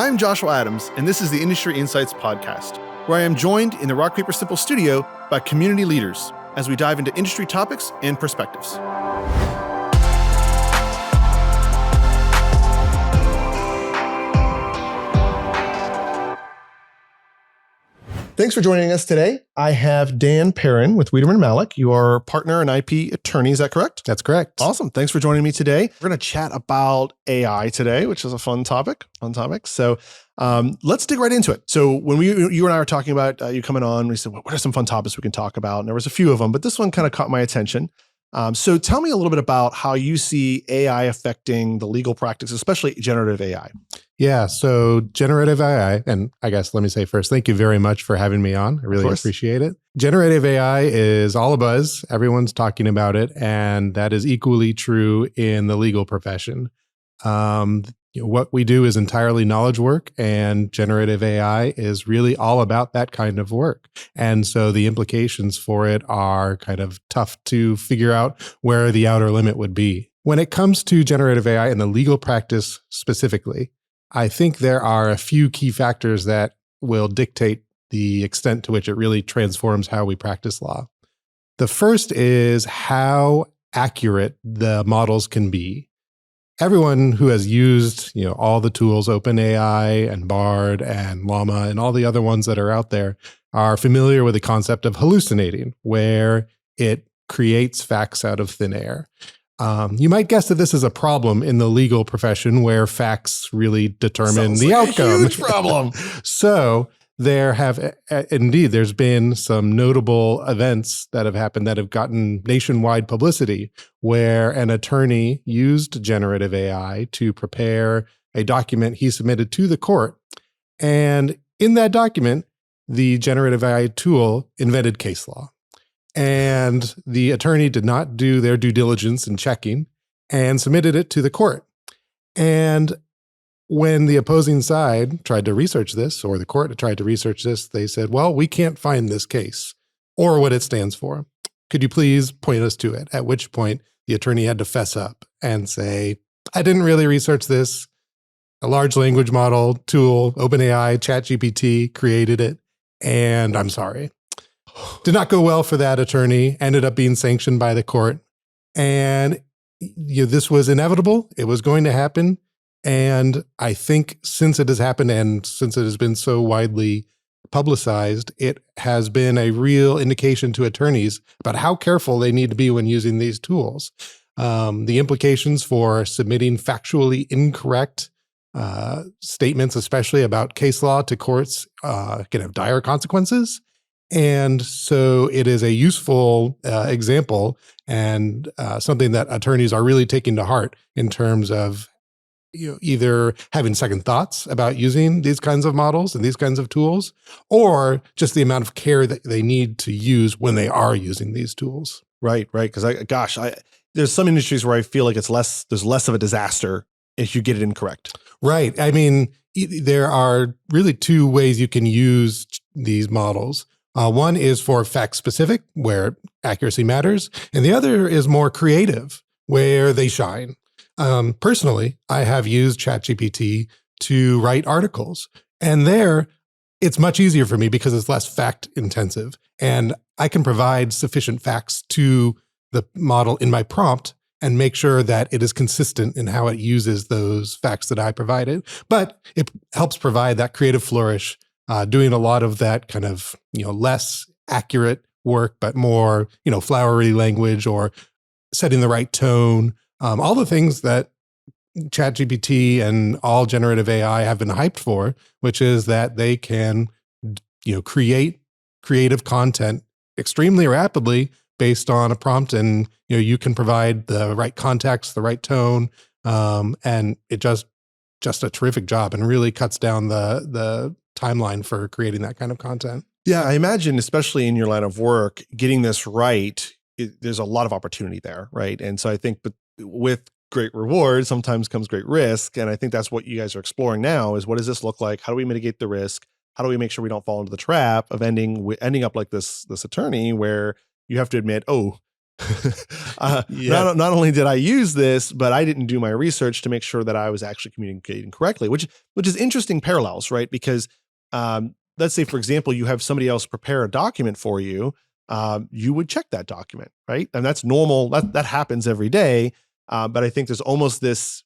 I'm Joshua Adams, and this is the Industry Insights Podcast, where I am joined in the Rock Paper Simple studio by community leaders as we dive into industry topics and perspectives. Thanks for joining us today. I have Dan Pierron with Widerman Malek. You are a partner and IP attorney, is that correct? That's correct. Awesome. Thanks for joining me today. We're going to chat about AI today, which is a fun topic. So let's dig right into it. So when you and I were talking about you coming on, we said, well, what are some fun topics we can talk about? And there was a few of them, but this one kind of caught my attention. So tell me a little bit about how you see AI affecting the legal practice, especially generative AI. Yeah, so generative AI, and I guess let me say first, thank you very much for having me on. I really appreciate it. Generative AI is all a buzz. Everyone's talking about it, and that is equally true in the legal profession. What we do is entirely knowledge work, and generative AI is really all about that kind of work. And so the implications for it are kind of tough to figure out where the outer limit would be. When it comes to generative AI in the legal practice specifically, I think there are a few key factors that will dictate the extent to which it really transforms how we practice law. The first is how accurate the models can be. Everyone who has used, all the tools, OpenAI and Bard and Llama and all the other ones that are out there are familiar with the concept of hallucinating, where it creates facts out of thin air. You might guess that this is a problem in the legal profession where facts really determine the outcome. A huge problem. So there's been some notable events that have happened that have gotten nationwide publicity where an attorney used generative AI to prepare a document he submitted to the court. And in that document, the generative AI tool invented case law. And the attorney did not do their due diligence in checking and submitted it to the court. And when the opposing side tried to research this, or the court tried to research this, they said, well, we can't find this case or what it stands for. Could you please point us to it? At which point the attorney had to fess up and say, I didn't really research this. A large language model tool, OpenAI, ChatGPT created it, and I'm sorry. Did not go well for that attorney, ended up being sanctioned by the court. And this was inevitable. It was going to happen. And I think since it has happened and since it has been so widely publicized, it has been a real indication to attorneys about how careful they need to be when using these tools. The implications for submitting factually incorrect statements, especially about case law to courts, can have dire consequences. And so it is a useful example and something that attorneys are really taking to heart in terms of either having second thoughts about using these kinds of models and these kinds of tools, or just the amount of care that they need to use when they are using these tools. Right. Because there's some industries where I feel like there's less of a disaster if you get it incorrect. Right. I mean, there are really two ways you can use these models. One is for fact specific, where accuracy matters, and the other is more creative, where they shine. Personally, I have used ChatGPT to write articles, and there it's much easier for me because it's less fact intensive, and I can provide sufficient facts to the model in my prompt and make sure that it is consistent in how it uses those facts that I provided. But it helps provide that creative flourish, doing a lot of that kind of, less accurate work, but more, flowery language or setting the right tone, all the things that ChatGPT and all generative AI have been hyped for, which is that they can, create creative content extremely rapidly based on a prompt, and you can provide the right context, the right tone, and it just a terrific job and really cuts down the timeline for creating that kind of content. Yeah, I imagine, especially in your line of work, getting this right, there's a lot of opportunity there, right? And so I think, but with great reward sometimes comes great risk, and I think that's what you guys are exploring now. Is what does this look like? How do we mitigate the risk? How do we make sure we don't fall into the trap of ending up like this attorney where you have to admit, oh, Yeah. Not only did I use this, but I didn't do my research to make sure that I was actually communicating correctly, which is interesting parallels, right? Because let's say, for example, you have somebody else prepare a document for you, you would check that document, right? And that's normal. That happens every day. But I think there's almost this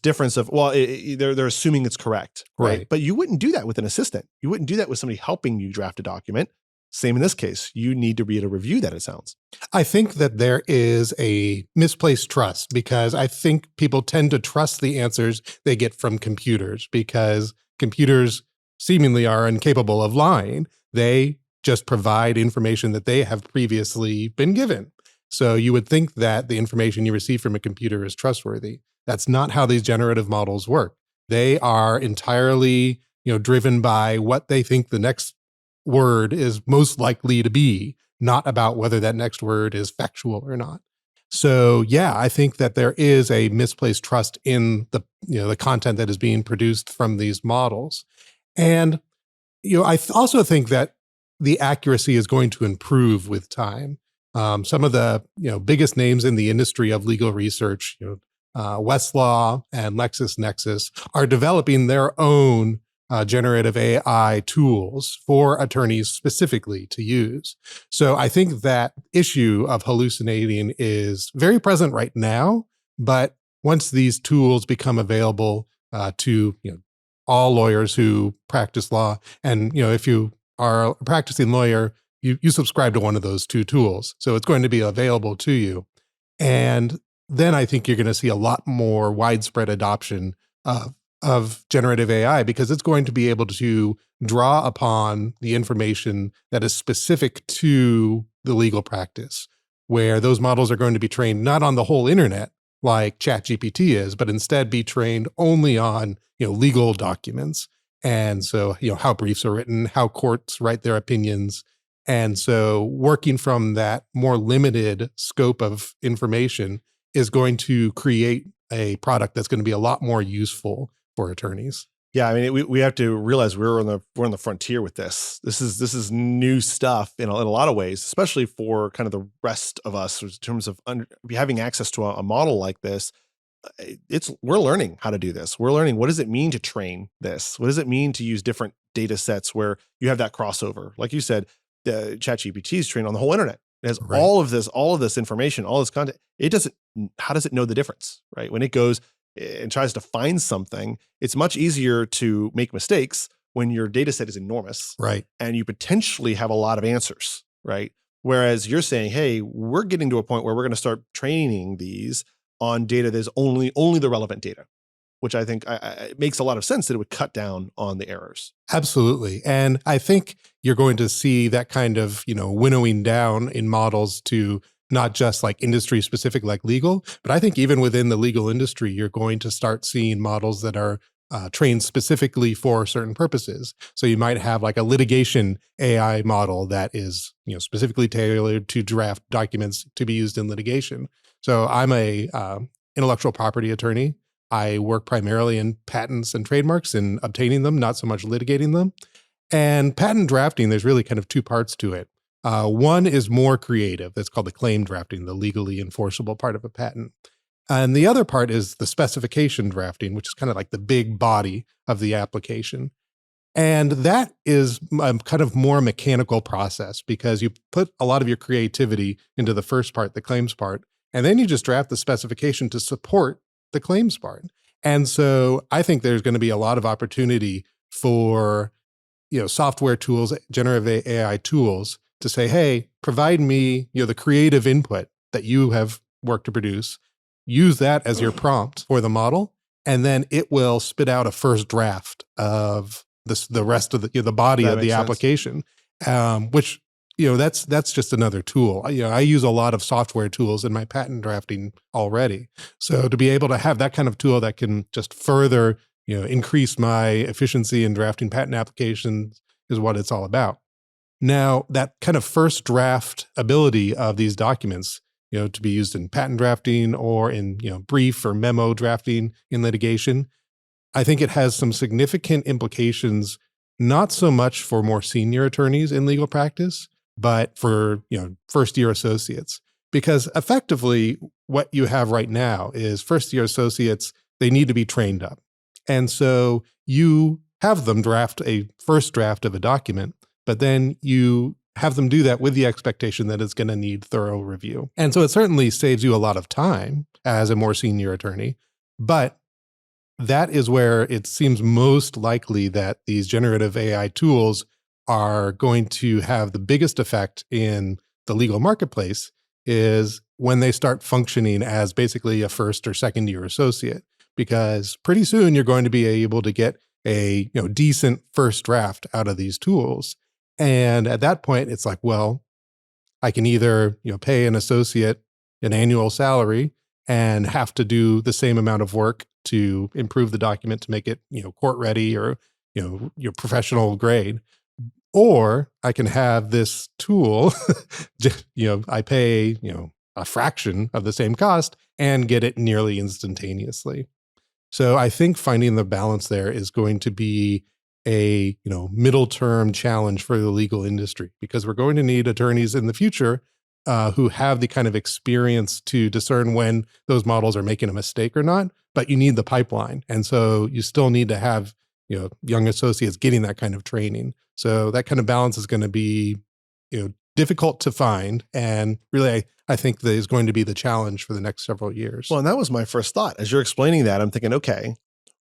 difference of, well, they're assuming it's correct, right? Right. But you wouldn't do that with an assistant. You wouldn't do that with somebody helping you draft a document. Same in this case. You need to be able to review that, it sounds. I think that there is a misplaced trust because I think people tend to trust the answers they get from computers because computers seemingly are incapable of lying. They just provide information that they have previously been given. So you would think that the information you receive from a computer is trustworthy. That's not how these generative models work. They are entirely, driven by what they think the next word is most likely to be, not about whether that next word is factual or not. So yeah, I think that there is a misplaced trust in the content that is being produced from these models. And I also think that the accuracy is going to improve with time. Some of the biggest names in the industry of legal research, Westlaw and LexisNexis, are developing their own generative AI tools for attorneys specifically to use. So I think that issue of hallucinating is very present right now, but once these tools become available to all lawyers who practice law, and if you are a practicing lawyer, you subscribe to one of those two tools, so it's going to be available to you, and then I think you're going to see a lot more widespread adoption of generative AI because it's going to be able to draw upon the information that is specific to the legal practice, where those models are going to be trained not on the whole internet like ChatGPT is, but instead be trained only on legal documents. And so, how briefs are written, how courts write their opinions. And so working from that more limited scope of information is going to create a product that's going to be a lot more useful for attorneys. Yeah, I mean, we have to realize we're on the frontier with this. This is new stuff in a lot of ways, especially for kind of the rest of us in terms of having access to a model like this. We're learning how to do this. We're learning, what does it mean to train this? What does it mean to use different data sets where you have that crossover? Like you said, the ChatGPT is trained on the whole internet. It has Right. all of this information, all this content. How does it know the difference, right? When it goes and tries to find something, it's much easier to make mistakes when your data set is enormous. Right. And you potentially have a lot of answers, right? Whereas you're saying, hey, we're getting to a point where we're going to start training these on data that is only the relevant data, which I think it makes a lot of sense that it would cut down on the errors. Absolutely. And I think you're going to see that kind of, winnowing down in models to not just like industry specific like legal, but I think even within the legal industry, you're going to start seeing models that are trained specifically for certain purposes. So you might have like a litigation AI model that is, specifically tailored to draft documents to be used in litigation. So I'm a intellectual property attorney. I work primarily in patents and trademarks and obtaining them, not so much litigating them. And patent drafting, there's really kind of two parts to it. One is more creative. That's called the claim drafting, the legally enforceable part of a patent. And the other part is the specification drafting, which is kind of like the big body of the application. And that is kind of more mechanical process because you put a lot of your creativity into the first part, the claims part, and then you just draft the specification to support the claims part. And so I think there's going to be a lot of opportunity for, software tools, generative AI tools to say, hey, provide me, the creative input that you have worked to produce, use that as your prompt for the model, and then it will spit out a first draft of the rest of the body That of the makes sense. application, which, that's just another tool. I use a lot of software tools in my patent drafting already. So to be able to have that kind of tool that can just further, increase my efficiency in drafting patent applications is what it's all about. Now, that kind of first draft ability of these documents, to be used in patent drafting or in, brief or memo drafting in litigation, I think it has some significant implications, not so much for more senior attorneys in legal practice, but for, first-year associates. Because effectively, what you have right now is first-year associates, they need to be trained up. And so you have them draft a first draft of a document, but then you have them do that with the expectation that it's going to need thorough review. And so it certainly saves you a lot of time as a more senior attorney, but that is where it seems most likely that these generative AI tools are going to have the biggest effect in the legal marketplace is when they start functioning as basically a first or second year associate, because pretty soon you're going to be able to get a decent first draft out of these tools. And at that point, it's like, well, I can either pay an associate an annual salary and have to do the same amount of work to improve the document to make it court ready or your professional grade, or I can have this tool, I pay a fraction of the same cost and get it nearly instantaneously. So I think finding the balance there is going to be a middle term challenge for the legal industry, because we're going to need attorneys in the future who have the kind of experience to discern when those models are making a mistake or not, but you need the pipeline. And so you still need to have young associates getting that kind of training. So that kind of balance is going to be difficult to find. And really, I think that is going to be the challenge for the next several years. Well, and that was my first thought. As you're explaining that, I'm thinking, okay,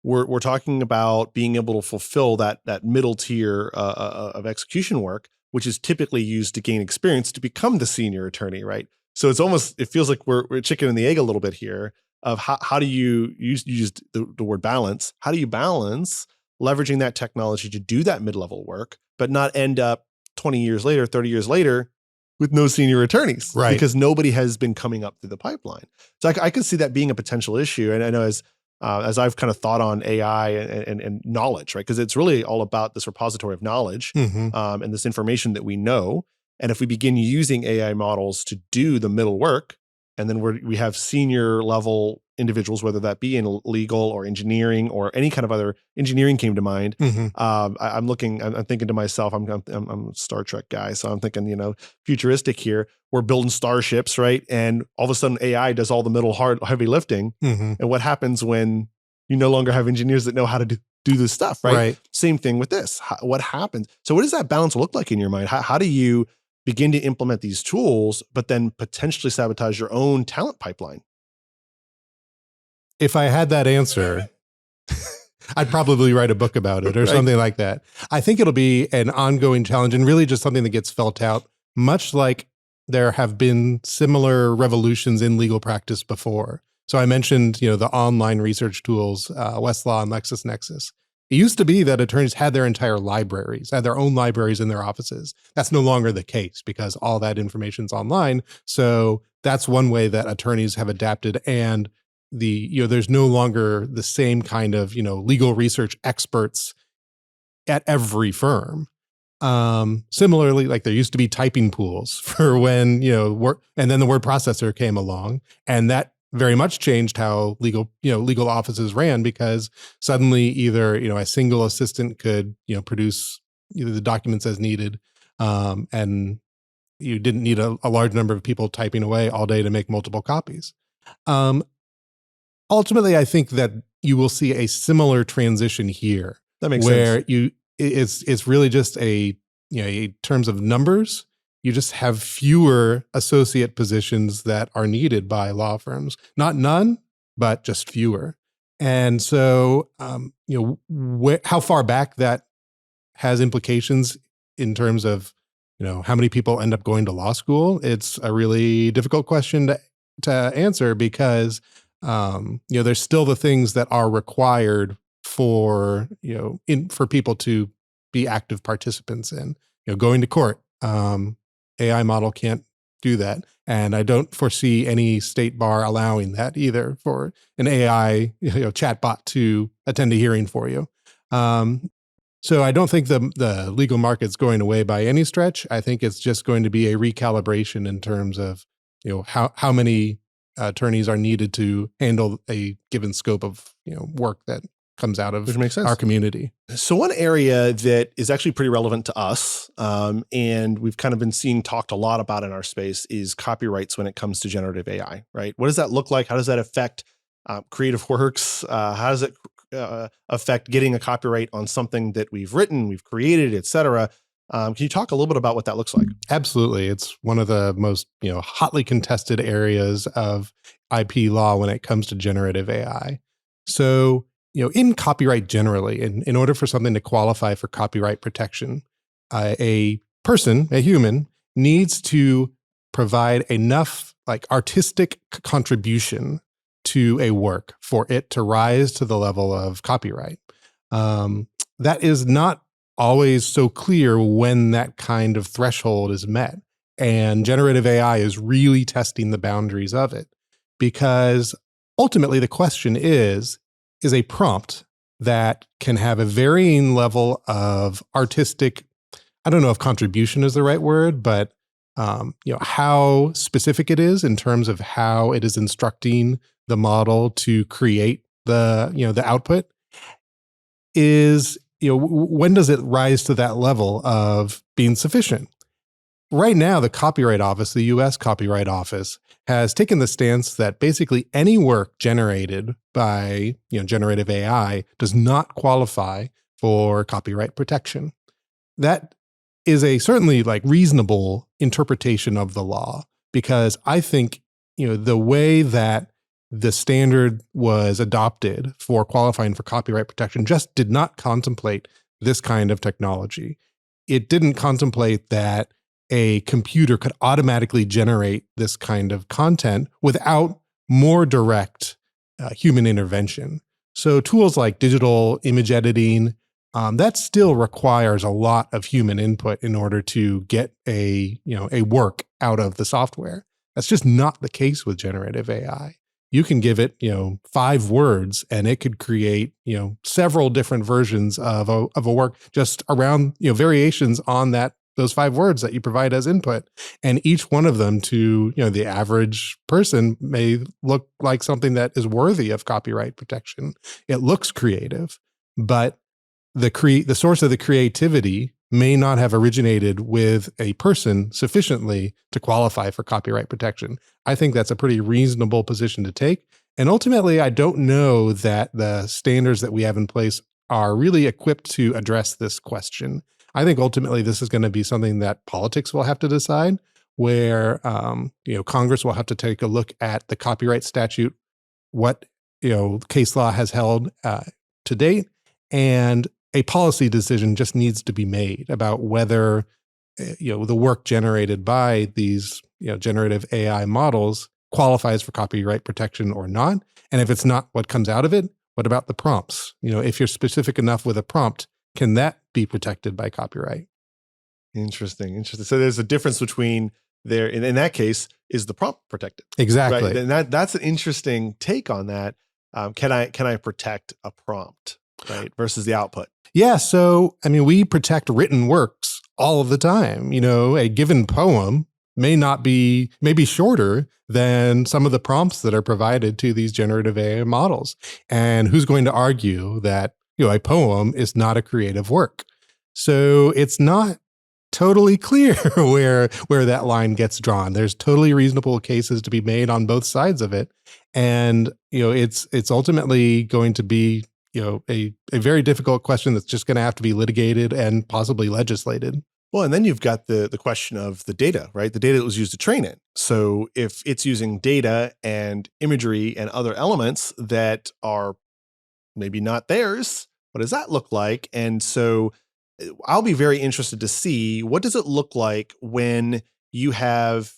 we're talking about being able to fulfill that middle tier of execution work, which is typically used to gain experience to become the senior attorney, right? So it feels like we're chicken and the egg a little bit here of how do you use the word balance? How do you balance leveraging that technology to do that mid-level work, but not end up 20 years later, 30 years later with no senior attorneys, right? Because nobody has been coming up through the pipeline. So I can see that being a potential issue. And I know as I've kind of thought on AI and knowledge, right? Because it's really all about this repository of knowledge and this information that we know. And if we begin using AI models to do the middle work, and then we have senior level individuals, whether that be in legal or engineering or any kind of other engineering came to mind. I'm thinking to myself, I'm a Star Trek guy. So I'm thinking, futuristic here. We're building starships, right? And all of a sudden AI does all the middle heavy lifting. And what happens when you no longer have engineers that know how to do this stuff, right? Same thing with this. What happens? So what does that balance look like in your mind? How do you begin to implement these tools, but then potentially sabotage your own talent pipeline? If I had that answer, I'd probably write a book about it or something like that. I think it'll be an ongoing challenge and really just something that gets felt out, much like there have been similar revolutions in legal practice before. So I mentioned, the online research tools, Westlaw and LexisNexis. It used to be that attorneys had their entire libraries, had their own libraries in their offices. That's no longer the case because all that information's online. So that's one way that attorneys have adapted, and there's no longer the same kind of, legal research experts at every firm. Similarly, like there used to be typing pools for when, and then the word processor came along, and that very much changed how legal offices ran, because suddenly either, a single assistant could, produce the documents as needed. And you didn't need a large number of people typing away all day to make multiple copies. Ultimately, I think that you will see a similar transition here. That makes sense. Where it's really just in terms of numbers, you just have fewer associate positions that are needed by law firms. Not none, but just fewer. And so, how far back that has implications in terms of, how many people end up going to law school, it's a really difficult question to answer, because there's still the things that are required for people to be active participants in. Going to court. AI model can't do that, and I don't foresee any state bar allowing that either for an AI chatbot to attend a hearing for you. So I don't think the legal market's going away by any stretch. I think it's just going to be a recalibration in terms of how many attorneys are needed to handle a given scope of work that comes out of Which makes sense. our community. So one area that is actually pretty relevant to us, and we've kind of been seeing talked a lot about in our space, is copyrights when it comes to generative AI, right? What does that look like? How does that affect creative works? How does it affect getting a copyright on something that we've written, we've created, et cetera? Can you talk a little bit about what that looks like? Absolutely. It's one of the most, hotly contested areas of IP law when it comes to generative AI. So, in copyright generally, in order for something to qualify for copyright protection, a person, a human, needs to provide enough artistic contribution to a work for it to rise to the level of copyright. That is not always so clear when that kind of threshold is met. And generative AI is really testing the boundaries of it, because ultimately the question is a prompt that can have a varying level of artistic, I don't know if contribution is the right word, but how specific it is in terms of how it is instructing the model to create the output is, when does it rise to that level of being sufficient? Right now, the Copyright Office, the US Copyright Office, has taken the stance that basically any work generated by generative AI does not qualify for copyright protection. That is a certainly reasonable interpretation of the law, because I think the way that the standard was adopted for qualifying for copyright protection just did not contemplate this kind of technology. It didn't contemplate that a computer could automatically generate this kind of content without more direct human intervention. So tools like digital image editing, that still requires a lot of human input in order to get a work out of the software. That's just not the case with generative AI. You can give it, 5 words and it could create, several different versions of a work just around, variations on those 5 words that you provide as input. And each one of them to, the average person may look like something that is worthy of copyright protection. It looks creative, but the source of the creativity may not have originated with a person sufficiently to qualify for copyright protection. I think that's a pretty reasonable position to take. And ultimately, I don't know that the standards that we have in place are really equipped to address this question. I think ultimately this is going to be something that politics will have to decide, where Congress will have to take a look at the copyright statute, what case law has held to date, and a policy decision just needs to be made about whether the work generated by these generative AI models qualifies for copyright protection or not. And if it's not, what comes out of it? What about the prompts? If you're specific enough with a prompt, can that be protected by copyright? Interesting. So there's a difference between there, in that case, is the prompt protected? Exactly. Right? And that's an interesting take on that. Can I protect a prompt, right, versus the output? Yeah. So, we protect written works all of the time. A given poem may be shorter than some of the prompts that are provided to these generative AI models. And who's going to argue that, a poem is not a creative work? So it's not totally clear where that line gets drawn. There's totally reasonable cases to be made on both sides of it. And, it's ultimately going to be a very difficult question that's just going to have to be litigated and possibly legislated. Well, and then you've got the question of the data, right? The data that was used to train it. So if it's using data and imagery and other elements that are maybe not theirs, what does that look like? And so I'll be very interested to see, what does it look like when you have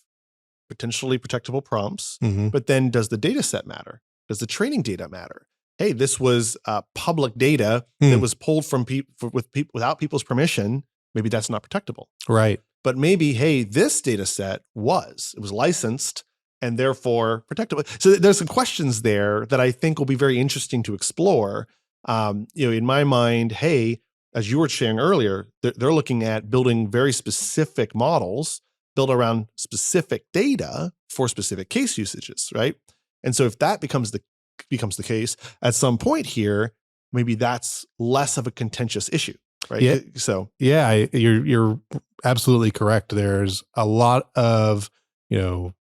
potentially protectable prompts, but then does the data set matter? Does the training data matter? Hey, this was public data that was pulled from people without people's permission. Maybe that's not protectable. Right. But maybe, hey, this data set was licensed and therefore protectable. So there's some questions there that I think will be very interesting to explore. In my mind, hey, as you were sharing earlier, they're looking at building very specific models built around specific data for specific case usages, right? And so if that becomes the case, at some point here, maybe that's less of a contentious issue, right? Yeah. So Yeah, you're absolutely correct. There's a lot of,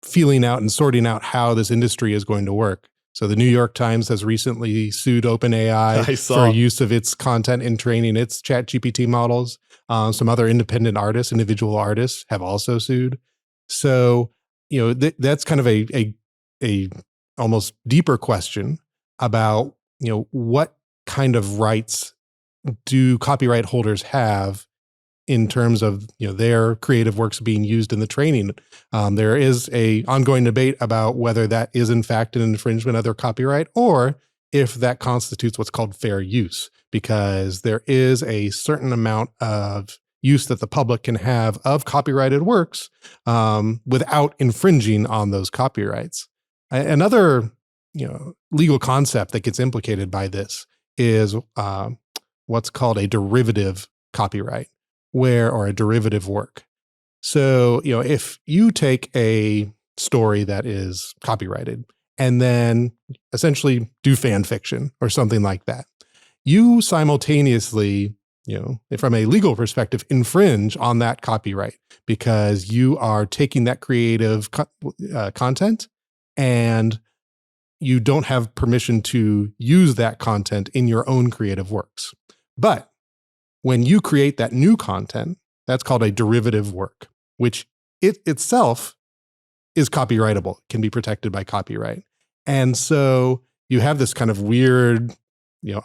feeling out and sorting out how this industry is going to work. So the New York Times has recently sued OpenAI I for saw. use of its content in training its ChatGPT models. Some other independent artists, individual artists, have also sued. So that's kind of a almost deeper question about what kind of rights do copyright holders have in terms of their creative works being used in the training. There is a ongoing debate about whether that is in fact an infringement of their copyright, or if that constitutes what's called fair use, because there is a certain amount of use that the public can have of copyrighted works without infringing on those copyrights. Another legal concept that gets implicated by this is what's called a derivative copyright, or a derivative work. So, if you take a story that is copyrighted and then essentially do fan fiction or something like that, you simultaneously, from a legal perspective, infringe on that copyright, because you are taking that creative content and you don't have permission to use that content in your own creative works. But when you create that new content, that's called a derivative work, which it itself is copyrightable, can be protected by copyright. And so you have this kind of weird,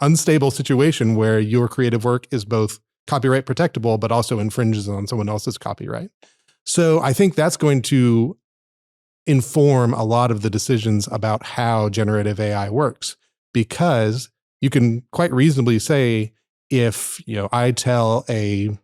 unstable situation where your creative work is both copyright protectable, but also infringes on someone else's copyright. So I think that's going to inform a lot of the decisions about how generative AI works, because you can quite reasonably say, if I tell a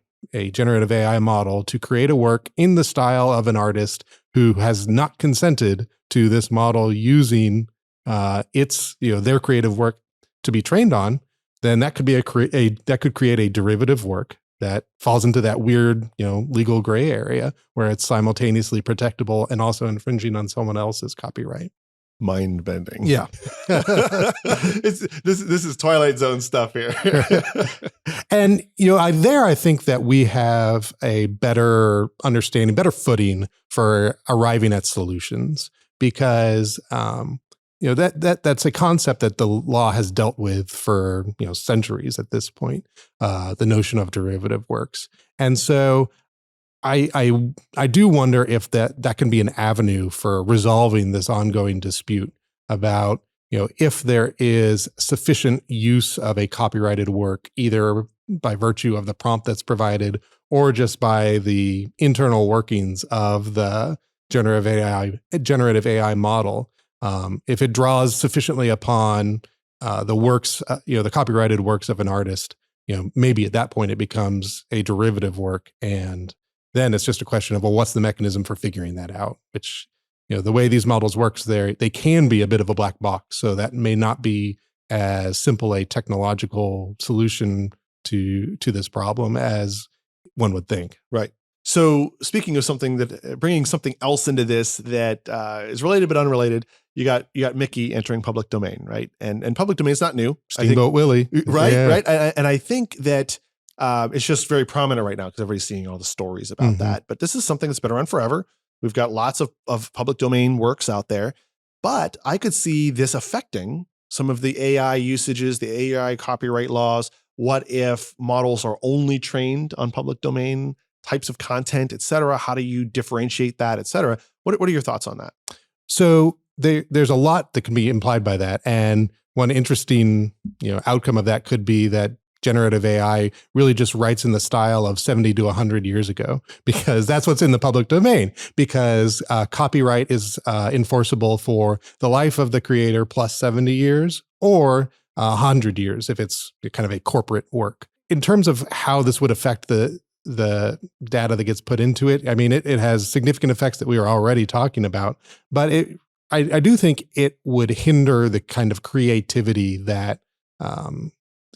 generative AI model to create a work in the style of an artist who has not consented to this model using their creative work to be trained on, then that could be that could create a derivative work that falls into that weird legal gray area where it's simultaneously protectable and also infringing on someone else's copyright. Mind bending. Yeah. This is Twilight Zone stuff here. And, I think that we have a better understanding, better footing for arriving at solutions, because, that's a concept that the law has dealt with for, centuries at this point, the notion of derivative works. And so I do wonder if that can be an avenue for resolving this ongoing dispute about, if there is sufficient use of a copyrighted work, either by virtue of the prompt that's provided or just by the internal workings of the generative AI model. If it draws sufficiently upon the works, the copyrighted works of an artist, maybe at that point it becomes a derivative work, and then it's just a question of, well, what's the mechanism for figuring that out? Which, the way these models works, they can be a bit of a black box. So that may not be as simple a technological solution to this problem as one would think. Right. So speaking of something that, bringing something else into this that is related but unrelated, you got Mickey entering public domain, right? And public domain is not new. Steamboat Willie. Right, Yeah. right. And I think that it's just very prominent right now because everybody's seeing all the stories about that. But this is something that's been around forever. We've got lots of public domain works out there. But I could see this affecting some of the AI usages, the AI copyright laws. What if models are only trained on public domain types of content, et cetera? How do you differentiate that, et cetera? What are your thoughts on that? So there's a lot that can be implied by that. And one interesting outcome of that could be that generative AI really just writes in the style of 70 to 100 years ago, because that's what's in the public domain, because copyright is enforceable for the life of the creator plus 70 years or 100 years if it's kind of a corporate work. In terms of how this would affect the data that gets put into it, I mean, it has significant effects that we are already talking about, but I do think it would hinder the kind of creativity that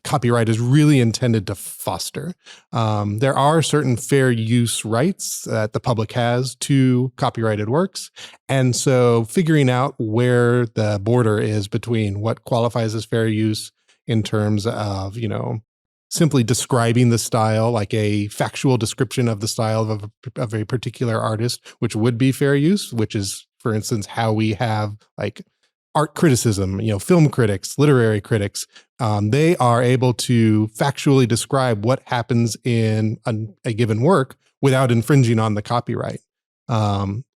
copyright is really intended to foster. There are certain fair use rights that the public has to copyrighted works. And so figuring out where the border is between what qualifies as fair use in terms of, simply describing the style, like a factual description of the style of a particular artist, which would be fair use, which is, for instance, how we have like art criticism, film critics, literary critics. They are able to factually describe what happens in a given work without infringing on the copyright.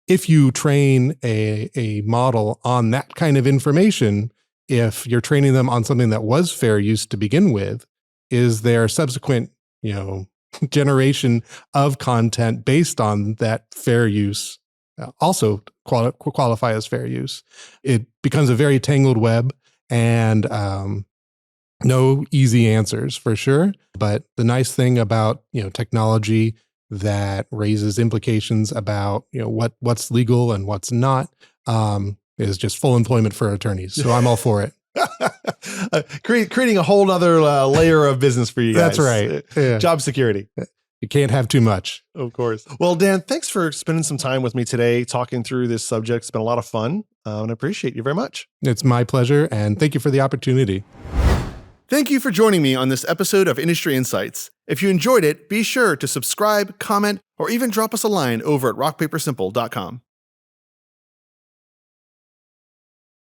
If you train a model on that kind of information, if you're training them on something that was fair use to begin with, is there subsequent, generation of content based on that fair use also qualify as fair use? It becomes a very tangled web, and no easy answers for sure. But the nice thing about technology that raises implications about what's legal and what's not is just full employment for attorneys. So I'm all for it. Creating a whole other layer of business for you guys. That's right. Yeah. Job security. You can't have too much. Of course. Well, Dan, thanks for spending some time with me today talking through this subject. It's been a lot of fun, and I appreciate you very much. It's my pleasure, and thank you for the opportunity. Thank you for joining me on this episode of Industry Insights. If you enjoyed it, be sure to subscribe, comment, or even drop us a line over at rockpapersimple.com.